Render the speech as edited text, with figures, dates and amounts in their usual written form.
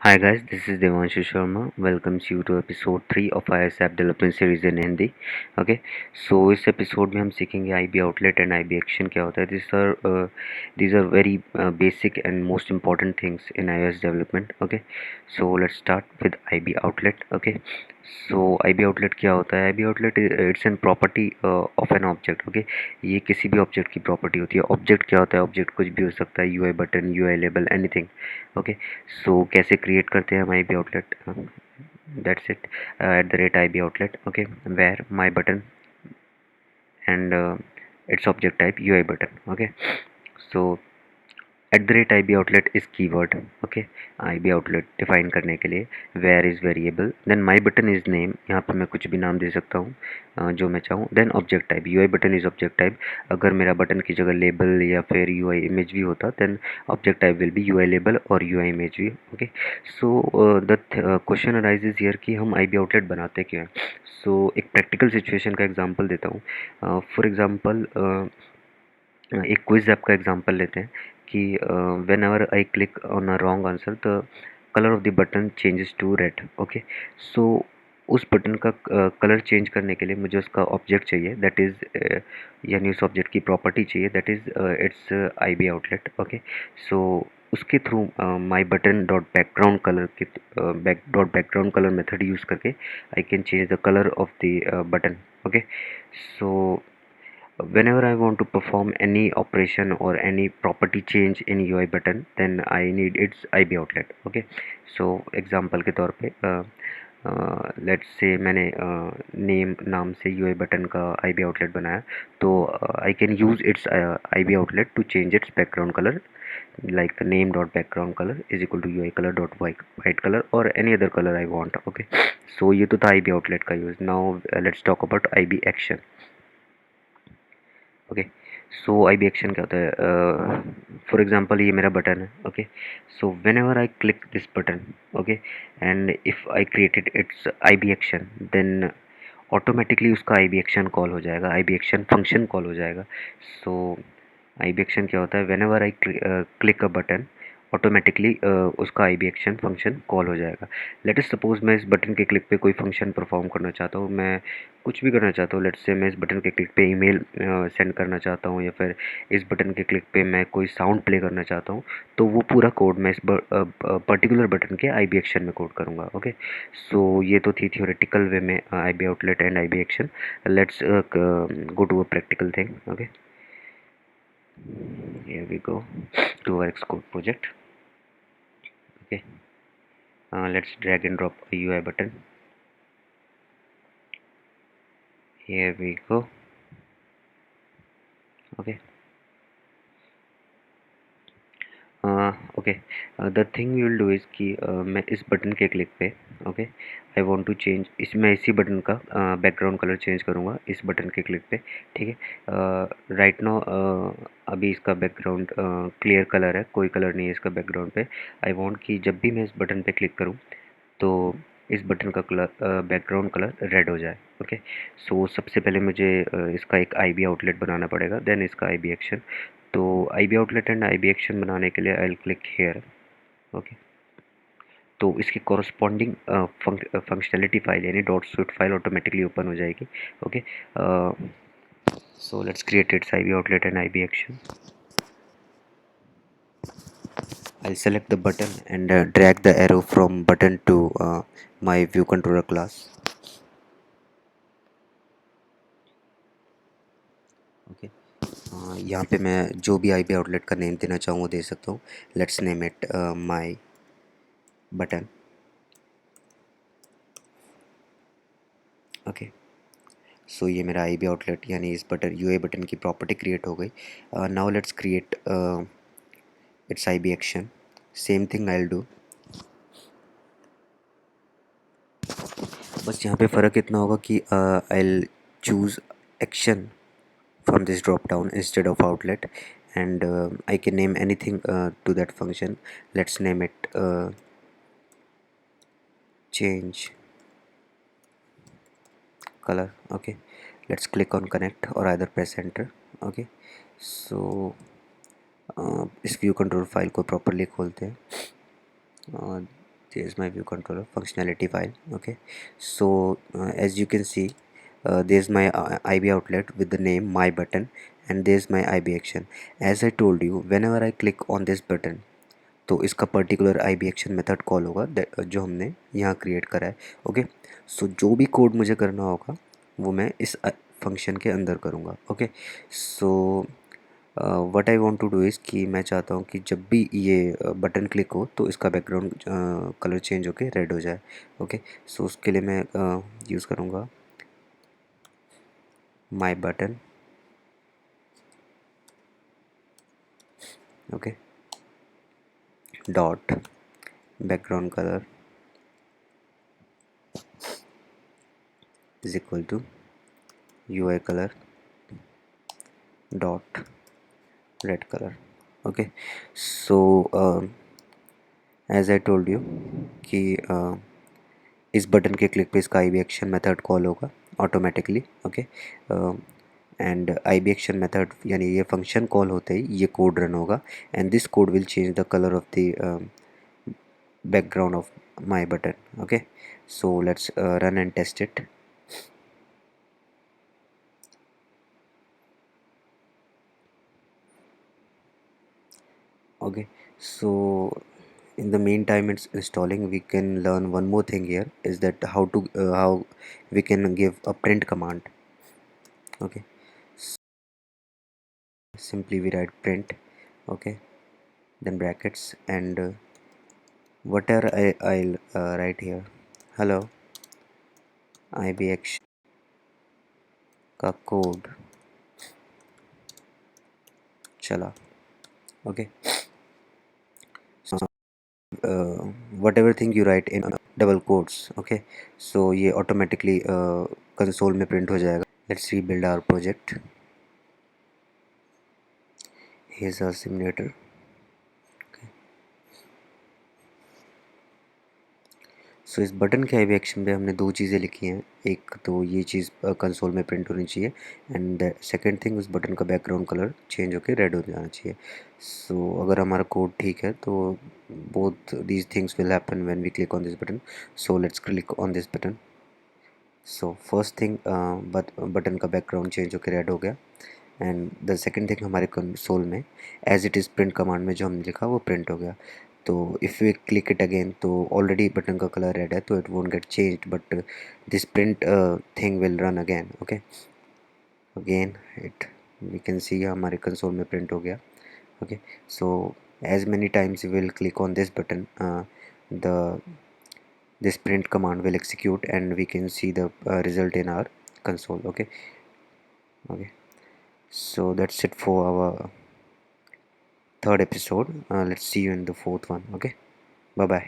Hi guys, this is Devanshu Sharma. Welcomes you to episode 3 of IS App Development Series in Hindi. Okay, so इस episode में हम सीखेंगे IB outlet and IB action क्या होता है. These are very basic and most important things in iOS development. Okay, so let's start with IB outlet. Okay, so IB outlet क्या होता है. IB outlet it's an property of an object. Okay, ये किसी भी object की property होती है. Object क्या होता है. ऑब्जेक्ट कुछ भी हो सकता है. UI button, UI label, anything. Okay, so कैसे क्रिएट करते हैं हम IB outlet. That's it. At the rate IB outlet. Okay, where my button and its object type UI button. Okay, so at the rate I B outlet इस keyword. Okay, I B outlet define करने के लिए where is variable. Then my button is name. यहाँ पे मैं कुछ भी नाम दे सकता हूँ जो मैं चाहूँ. Then object type, U I button is object type. अगर मेरा बटन की जगह लेबल या फिर यू आई इमेज भी होता then object type will be U I label और यू आई इमेज भी. Okay, so the question arises here कि हम आई बी आउटलेट बनाते क्यों हैं. सो एक प्रैक्टिकल सिचुएशन का एग्जाम्पल देता हूँ. फॉर एग्जाम्पल एक क्विज ऐप का एग्जांपल लेते हैं कि whenever I click on a wrong answer the colour of the button changes to red. Okay, so उस बटन का कलर चेंज करने के लिए मुझे उसका ऑब्जेक्ट चाहिए. दैट इज़ यानी उस ऑब्जेक्ट की प्रॉपर्टी चाहिए. That is its I B outlet. Okay, so उसके through my button dot background colour के dot background colour method use करके I can change the colour of the button. Okay, so whenever I want to perform any operation or any property change in UI button then I need its IB outlet. Okay, so example के तौर पे let's say मैंने name नाम से UI button का IB outlet बनाया तो I can use its IB outlet to change its background colour like the name dot background color is equal to UI color dot white color or any other color I want. Okay, so ये तो था IB outlet का use. Now let's talk about IB action. Okay, so I B action क्या होता है. For example ये मेरा button है. Okay, so whenever I click this button. Okay, and if I created its I B action then automatically उसका I B action call हो जाएगा. I B action function call हो जाएगा. So I B action क्या होता है. Whenever I click a button automatically उसका I B action function call हो जाएगा. लेट अस सपोज मैं इस बटन के क्लिक पे कोई फंक्शन परफॉर्म करना चाहता हूँ. मैं कुछ भी करना चाहता हूँ. लेट्स से मैं इस बटन के क्लिक पे ईमेल सेंड करना चाहता हूँ या फिर इस बटन के क्लिक पे मैं कोई साउंड प्ले करना चाहता हूँ. तो वो पूरा कोड मैं इस पर्टिकुलर बटन के आई बी एक्शन में कोड करूँगा. ओके, सो ये तो थी थियोरेटिकल वे में I B outlet and I B action. Let's go to a practical thing. Okay, here we go to our Xcode project. Okay, let's drag and drop a UI button. Here we go. Okay, okay, the thing you will do is कि मैं इस button के click पे okay I want to change इसमें इसी button का background colour change करूँगा इस बटन के क्लिक पे. ठीक है, राइट नाउ अभी इसका बैकग्राउंड क्लियर कलर है. कोई कलर नहीं है इसका बैकग्राउंड पे. आई वांट कि जब भी मैं इस बटन पे क्लिक करूँ तो इस बटन का कलर बैकग्राउंड कलर रेड हो जाए. ओके, सो सबसे पहले मुझे इसका एक आई बी आउटलेट बनाना पड़ेगा. देन इसका आई बी एक्शन. तो I B outlet and I B action बनाने के लिए I will click here. Okay, तो इसकी कॉरस्पॉन्डिंग फंक्शनैलिटी फाइल यानी dot Swift file automatically open हो जाएगी. Okay, so let's create its I B outlet and I B action. I'll select the button and drag the arrow from button to my view controller class. Okay, यहाँ पे मैं जो भी I B outlet का name देना चाहूँ वो दे सकता हूँ. Let's name it my button. Okay, so ये मेरा आई बी आउटलेट यानी इस बटन यू ए बटन की प्रॉपर्टी क्रिएट हो गई. Now let's create its I B action. Same thing I will do. बस यहाँ पे फ़र्क इतना होगा कि I will choose action from this drop down instead of outlet, and I can name anything to that function. Let's name it change color. Okay, let's click on connect or either press enter. Okay, so इस view control file को properly खोलते हैं. there's my view controller functionality file. Okay, so as you can see, there's my IB outlet with the name my button, and there's my IB action. As I told you, whenever I click on this button, तो इसका particular I B action method call होगा जो हमने यहाँ create करा है. Okay, सो जो भी कोड मुझे करना होगा वो मैं इस फंक्शन के अंदर करूँगा. Okay, so what I want to do is कि मैं चाहता हूँ कि जब भी ये बटन क्लिक हो तो इसका बैकग्राउंड कलर चेंज होके रेड हो जाए. ओके, सो उसके लिए मैं यूज़ करूँगा my button. Okay, dot background colour is equal to UI color dot red color. Okay, so as I told you कि इस बटन के क्लिक पे इसका आई बी एक्शन मेथड कॉल होगा automatically. Okay, and I B action method यानी ये function call होते ही ये कोड रन होगा, and this code will change the colour of the background of my button. Okay, so let's run and test it. Okay, so in the meantime it's installing, we can learn one more thing here, is that how we can give a print command. Okay, simply we write print. Okay, then brackets, and whatever I'll write here, hello IBX का code चला. Okay, so whatever thing you write in double quotes. Okay, so ये automatically console में print हो जाएगा. Let's rebuild our project. Here's our simulator. सो इस button के आई action पे हमने दो चीज़ें लिखी हैं. एक तो ये चीज़ कंसोल में प्रिंट होनी चाहिए, एंड सेकंड थिंग उस बटन का बैकग्राउंड कलर चेंज होकर रेड हो जाना चाहिए. सो अगर हमारा कोड ठीक है तो both these things will happen when we click on this button. So let's click on this button. So first thing, button का बैकग्राउंड चेंज होकर रेड हो गया, एंड द सेकेंड थिंग हमारे कंसोल में as it is print command में जो हमने लिखा वो प्रिंट हो गया. तो if we click it again तो ऑलरेडी बटन का कलर रेड है, तो it won't get changed, but this print thing will run again. Okay, again it we can see हमारे कंसोल में प्रिंट हो गया. Okay, so as many times will click on this button, the this print command will execute, and we can see the result in our console. Okay, okay, so that's it for our third episode. Let's see you in the fourth one. Okay, bye bye.